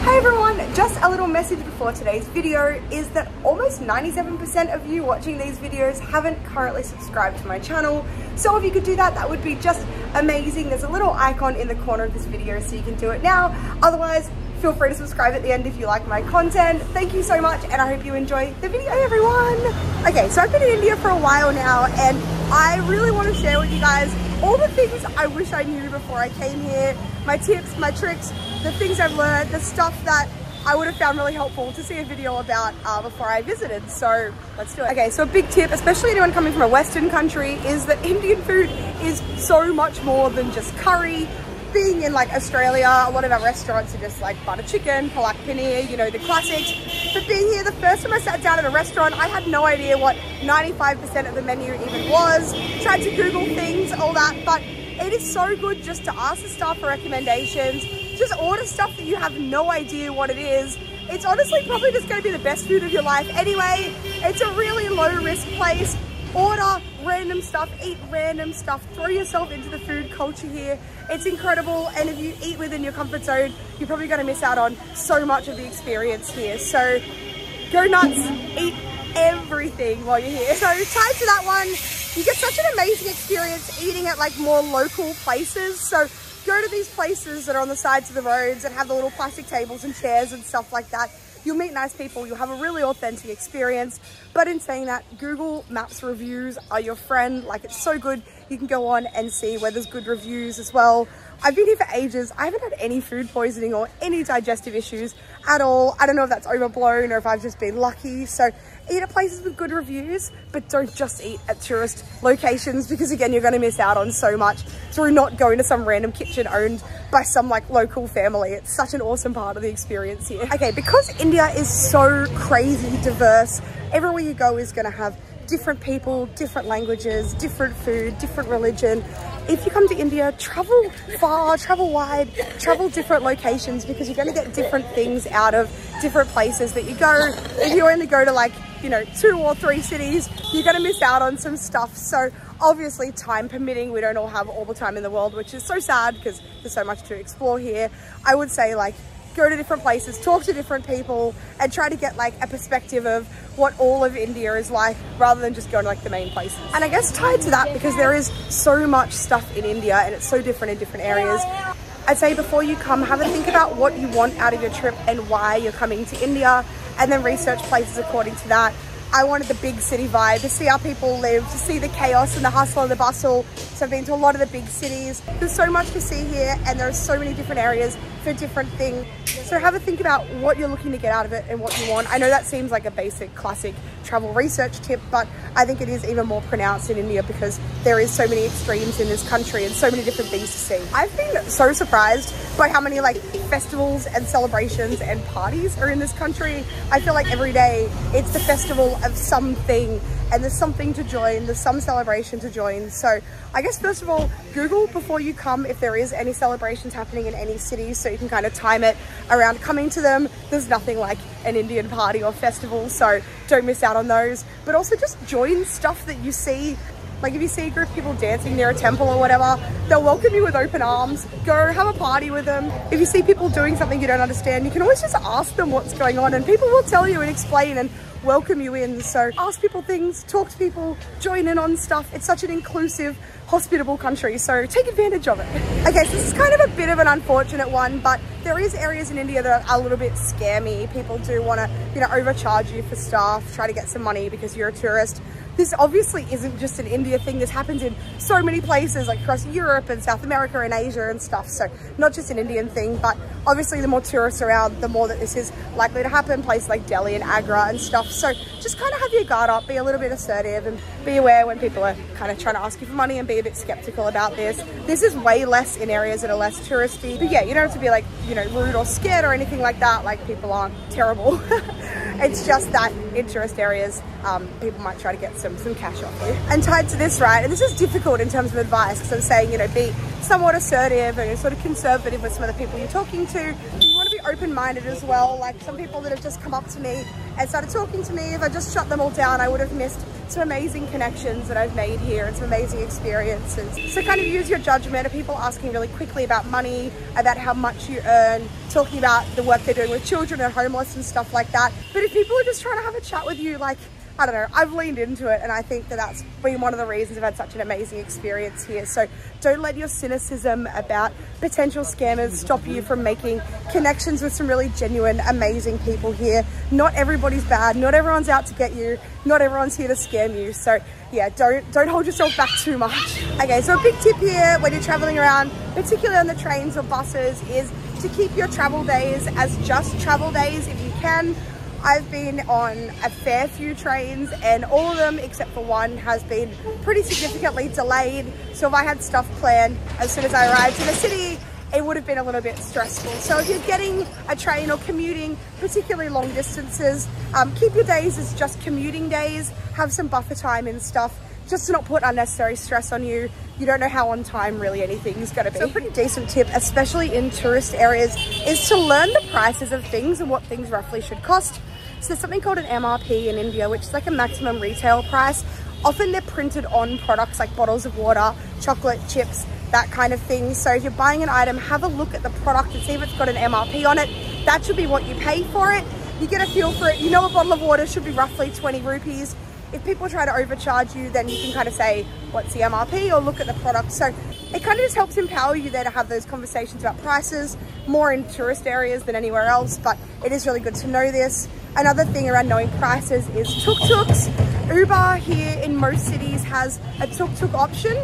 Hi everyone, just a little message before today's video is that almost 97% of you watching these videos haven't currently subscribed to my channel. So if you could do that, that would be just amazing. There's a little icon in the corner of this video so you can do it now. Otherwise, feel free to subscribe at the end if you like my content. Thank you so much and I hope you enjoy the video, everyone. Okay, so I've been in India for a while now and I really want to share with you guys all the things I wish I knew before I came here. My tips, my tricks, the things I've learned, the stuff that I would have found really helpful to see a video about before I visited. So let's do it. Okay, so a big tip, especially anyone coming from a Western country, is that Indian food is so much more than just curry. Being in like Australia, a lot of our restaurants are just like butter chicken, palak paneer, you know, the classics. But being here, the first time I sat down at a restaurant, I had no idea what 95% of the menu even was. Tried to Google things, all that, but it is so good just to ask the staff for recommendations. Just order stuff that you have no idea what it is. It's honestly probably just going to be the best food of your life anyway. It's a really low risk place. Order random stuff, eat random stuff, throw yourself into the food culture here. It's incredible, and if you eat within your comfort zone, you're probably going to miss out on so much of the experience here. So go nuts, eat everything while you're here. So tied to that one, you get such an amazing experience eating at like more local places. So go to these places that are on the sides of the roads and have the little plastic tables and chairs and stuff like that. You'll meet nice people, you'll have a really authentic experience. But in saying that, Google Maps reviews are your friend. Like, it's so good. You can go on and see where there's good reviews as well. I've been here for ages. I haven't had any food poisoning or any digestive issues at all. I don't know if that's overblown or if I've just been lucky. So eat at places with good reviews, but don't just eat at tourist locations, because again, you're going to miss out on so much through not going to some random kitchen owned by some like local family. It's such an awesome part of the experience here. Okay, because India is so crazy diverse, everywhere you go is going to have different people, different languages, different food, different religion. If you come to India, travel far, travel wide, travel different locations, because you're going to get different things out of different places that you go. If you only go to like, you know, 2 or 3 cities, you're going to miss out on some stuff. So obviously, time permitting, we don't all have all the time in the world, which is so sad because there's so much to explore here. I would say like, go to different places, talk to different people, and try to get like a perspective of what all of India is like, rather than just going to like the main places. And I guess tied to that, because there is so much stuff in India and it's so different in different areas, I'd say before you come, have a think about what you want out of your trip and why you're coming to India, and then research places according to that. I wanted the big city vibe, to see how people live, to see the chaos and the hustle and the bustle. So I've been to a lot of the big cities. There's so much to see here, and there are so many different areas for different things. So have a think about what you're looking to get out of it and what you want. I know that seems like a basic classic travel research tip, but I think it is even more pronounced in India because there is so many extremes in this country and so many different things to see. I've been so surprised by how many like festivals and celebrations and parties are in this country. I feel like every day it's the festival of something, and there's something to join, there's some celebration to join. So I guess first of all, Google before you come if there is any celebrations happening in any city, so you can kind of time it around coming to them. There's nothing like an Indian party or festival, so don't miss out on those. But also just join stuff that you see. Like if you see a group of people dancing near a temple or whatever, they'll welcome you with open arms. Go have a party with them. If you see people doing something you don't understand, you can always just ask them what's going on, and people will tell you and explain and welcome you in. So ask people things, talk to people, join in on stuff. It's such an inclusive, hospitable country, so take advantage of it. Okay, so this is kind of a bit of an unfortunate one, but there is areas in India that are a little bit scammy. People do want to, you know, overcharge you for stuff, try to get some money because you're a tourist. This obviously isn't just an India thing. This happens in so many places, like across Europe and South America and Asia and stuff. So not just an Indian thing, but obviously the more tourists around, the more that this is likely to happen. Places like Delhi and Agra and stuff. So just kind of have your guard up, be a little bit assertive, and be aware when people are kind of trying to ask you for money, and be a bit skeptical about this. This is way less in areas that are less touristy. But yeah, you don't have to be like, you know, rude or scared or anything like that. Like, people aren't terrible. It's just that in tourist areas, people might try to get some cash off you. And tied to this, right, and this is difficult in terms of advice, because I'm saying, you know, be somewhat assertive and sort of conservative with some of the people you're talking to. You want to be open-minded as well. Like some people that have just come up to me and started talking to me, if I just shut them all down, I would have missed some amazing connections that I've made here and some amazing experiences. So kind of use your judgment of people asking really quickly about money, about how much you earn, talking about the work they're doing with children and homeless and stuff like that. But if people are just trying to have a chat with you, like, I don't know, I've leaned into it, and I think that that's been one of the reasons I've had such an amazing experience here. So don't let your cynicism about potential scammers stop you from making connections with some really genuine, amazing people here. Not everybody's bad, not everyone's out to get you, not everyone's here to scam you. So yeah, don't hold yourself back too much. Okay, so a big tip here when you're traveling around, particularly on the trains or buses, is to keep your travel days as just travel days if you can. I've been on a fair few trains, and all of them except for one has been pretty significantly delayed. So if I had stuff planned as soon as I arrived in the city, it would have been a little bit stressful. So if you're getting a train or commuting, particularly long distances, keep your days as just commuting days, have some buffer time and stuff, just to not put unnecessary stress on you. You don't know how on time really anything's gonna be. So a pretty decent tip, especially in tourist areas, is to learn the prices of things and what things roughly should cost. So there's something called an MRP in India, which is like a maximum retail price. Often they're printed on products like bottles of water, chocolate, chips, that kind of thing. So if you're buying an item, have a look at the product and see if it's got an MRP on it. That should be what you pay for it. You get a feel for it. You know a bottle of water should be roughly 20 rupees. If people try to overcharge you, then you can kind of say, what's the MRP, or look at the product. So it kind of just helps empower you there to have those conversations about prices, more in tourist areas than anywhere else, but it is really good to know this. Another thing around knowing prices is tuk-tuks. Uber here in most cities has a tuk-tuk option.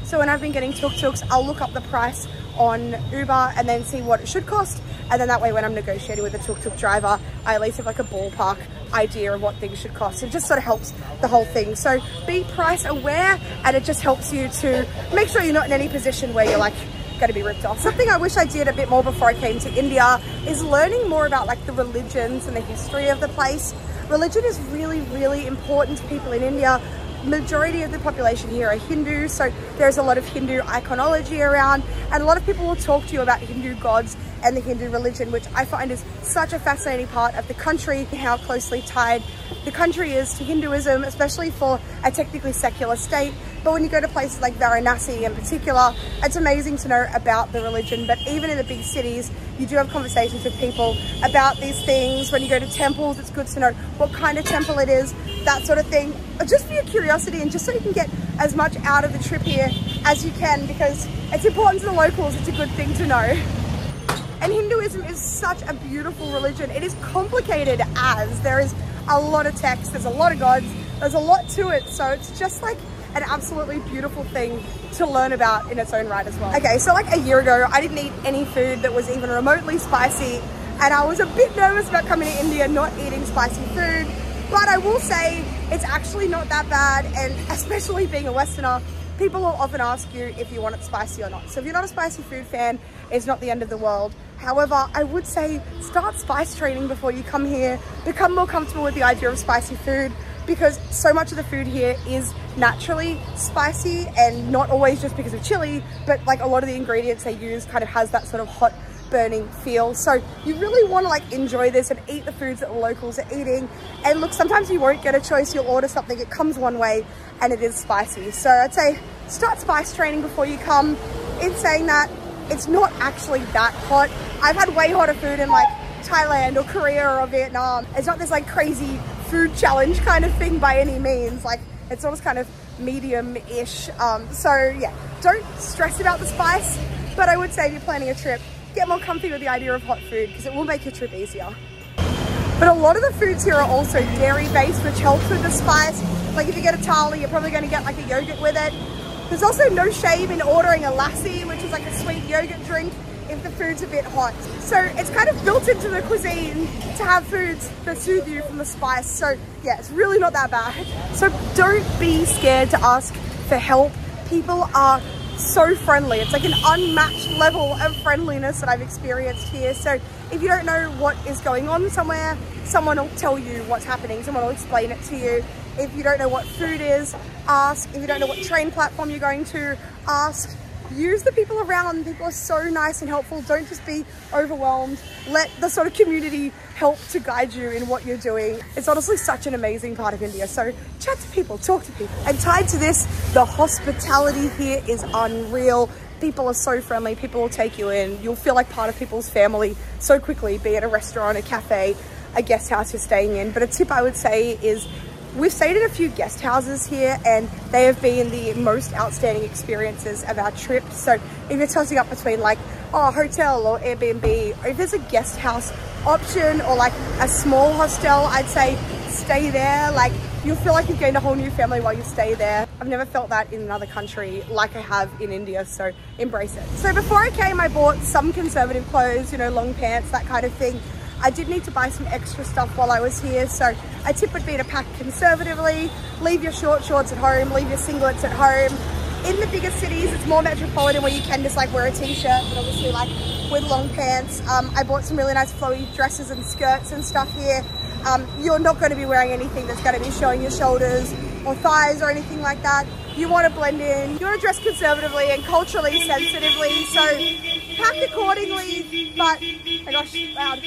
So when I've been getting tuk-tuks, I'll look up the price on Uber and then see what it should cost. And then that way when I'm negotiating with a tuk-tuk driver, I at least have like a ballpark idea of what things should cost. It just sort of helps the whole thing. So be price aware, and it just helps you to make sure you're not in any position where you're like going to be ripped off. Something I wish I did a bit more before I came to India is learning more about like the religions and the history of the place. Religion is really, really important to people in India. Majority of the population here are Hindu, so there's a lot of Hindu iconology around, and a lot of people will talk to you about Hindu gods and the Hindu religion, which I find is such a fascinating part of the country, how closely tied the country is to Hinduism, especially for a technically secular state. But when you go to places like Varanasi in particular, it's amazing to know about the religion. But even in the big cities, you do have conversations with people about these things. When you go to temples, it's good to know what kind of temple it is, that sort of thing. Just for your curiosity and just so you can get as much out of the trip here as you can, because it's important to the locals. It's a good thing to know. And Hinduism is such a beautiful religion. It is complicated as there is a lot of text, there's a lot of gods, there's a lot to it. So it's just like an absolutely beautiful thing to learn about in its own right as well. Okay, so like a year ago, I didn't eat any food that was even remotely spicy, and I was a bit nervous about coming to India not eating spicy food. But I will say it's actually not that bad, and especially being a Westerner, people will often ask you if you want it spicy or not. So if you're not a spicy food fan, it's not the end of the world. However, I would say start spice training before you come here. Become more comfortable with the idea of spicy food, because so much of the food here is naturally spicy, and not always just because of chili, but like a lot of the ingredients they use kind of has that sort of hot burning feel. So you really want to like enjoy this and eat the foods that the locals are eating. And look, sometimes you won't get a choice. You'll order something, it comes one way and it is spicy. So I'd say start spice training before you come. In saying that, it's not actually that hot. I've had way hotter food in like Thailand or Korea or Vietnam. It's not this like crazy food challenge kind of thing by any means. Like it's almost kind of medium-ish. So yeah, don't stress about the spice, but I would say if you're planning a trip, get more comfy with the idea of hot food, because it will make your trip easier. But a lot of the foods here are also dairy based, which helps with the spice. Like if you get a thali, you're probably going to get like a yogurt with it. There's also no shame in ordering a lassi, which is like a sweet yogurt drink, if the food's a bit hot. So it's kind of built into the cuisine to have foods that soothe you from the spice. So yeah, it's really not that bad. So don't be scared to ask for help. People are so friendly. It's like an unmatched level of friendliness that I've experienced here. So if you don't know what is going on somewhere, someone will tell you what's happening. Someone will explain it to you. If you don't know what food is, ask. If you don't know what train platform you're going to, ask. use the people around. People are so nice and helpful. Don't just be overwhelmed. Let the sort of community help to guide you in what you're doing. It's honestly such an amazing part of India. So chat to people, talk to people. And tied to this, the hospitality here is unreal. People are so friendly. People will take you in. You'll feel like part of people's family so quickly, be it a restaurant, a cafe, a guest house you're staying in. But a tip I would say is we've stayed in a few guest houses here and they have been the most outstanding experiences of our trip. So if you're tossing up between like, oh, hotel or Airbnb, or if there's a guest house option or like a small hostel, I'd say stay there. Like you'll feel like you've gained a whole new family while you stay there. I've never felt that in another country like I have in India, so embrace it. So before I came, I bought some conservative clothes, you know, long pants, that kind of thing. I did need to buy some extra stuff while I was here, so a tip would be to pack conservatively, leave your short shorts at home, leave your singlets at home. In the bigger cities, it's more metropolitan where you can just like wear a t-shirt, but obviously like with long pants. I bought some really nice flowy dresses and skirts and stuff here. You're not going to be wearing anything that's going to be showing your shoulders or thighs or anything like that. You want to blend in, you want to dress conservatively and culturally sensitively, so pack accordingly, but, oh my gosh, loud.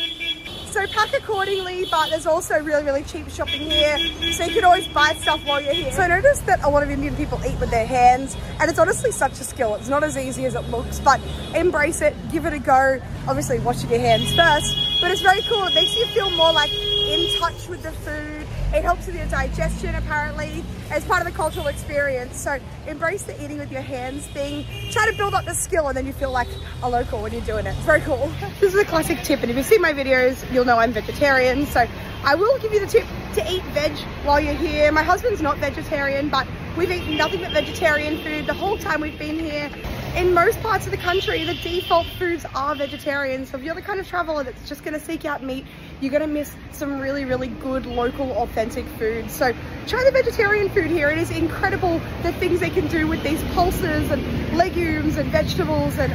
So pack accordingly, but there's also really, really cheap shopping here, so you can always buy stuff while you're here. So I noticed that a lot of Indian people eat with their hands, and it's honestly such a skill. It's not as easy as it looks, but embrace it, give it a go. Obviously washing your hands first, but it's very cool. It makes you feel more like in touch with the food. It helps with your digestion, apparently. It's part of the cultural experience. So embrace the eating with your hands thing. Try to build up the skill and then you feel like a local when you're doing it. It's very cool. This is a classic tip, and if you've seen my videos, you'll know I'm vegetarian. So I will give you the tip to eat veg while you're here. My husband's not vegetarian, but we've eaten nothing but vegetarian food the whole time we've been here. In most parts of the country, the default foods are vegetarian. So if you're the kind of traveler that's just gonna seek out meat, you're gonna miss some really, really good local authentic food. So try the vegetarian food here. It is incredible the things they can do with these pulses and legumes and vegetables, and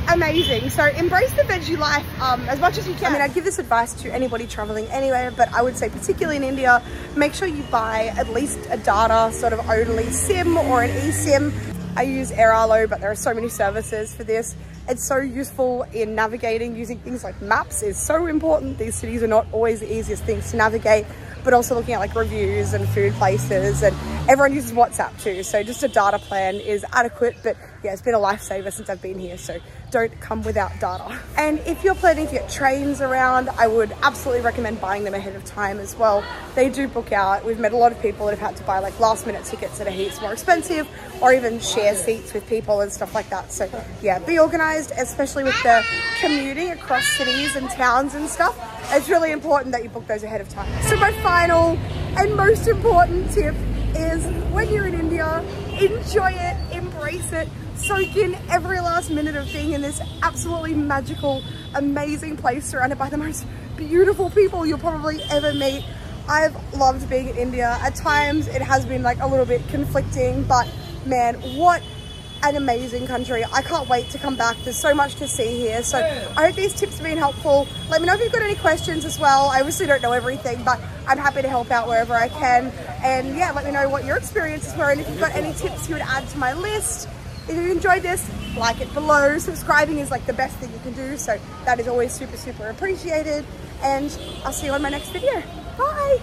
amazing. So embrace the veggie life as much as you can. I mean, I'd give this advice to anybody traveling anywhere, but I would say particularly in India, make sure you buy at least a data sort of only SIM or an eSIM. I use AirArlo, but there are so many services for this. It's so useful in navigating. Using things like maps is so important. These cities are not always the easiest things to navigate, but also looking at like reviews and food places, and everyone uses WhatsApp too. So just a data plan is adequate, but yeah, it's been a lifesaver since I've been here. So don't come without data. And if you're planning to get trains around, I would absolutely recommend buying them ahead of time as well. They do book out. We've met a lot of people that have had to buy like last minute tickets that are heaps more expensive, or even share seats with people and stuff like that. So yeah, be organized, especially with the commuting across cities and towns and stuff. It's really important that you book those ahead of time. So my final and most important tip is when you're in India, enjoy it, embrace it, soak in every last minute of being in this absolutely magical, amazing place surrounded by the most beautiful people you'll probably ever meet. I've loved being in India. At times it has been like a little bit conflicting, but man, what an amazing country. I can't wait to come back. There's so much to see here. So I hope these tips have been helpful. Let me know if you've got any questions as well. I obviously don't know everything, but I'm happy to help out wherever I can. And yeah, let me know what your experiences were, and if you've got any tips you would add to my list. If you enjoyed this, like it below. Subscribing is like the best thing you can do, so that is always super, super appreciated. And I'll see you on my next video. Bye.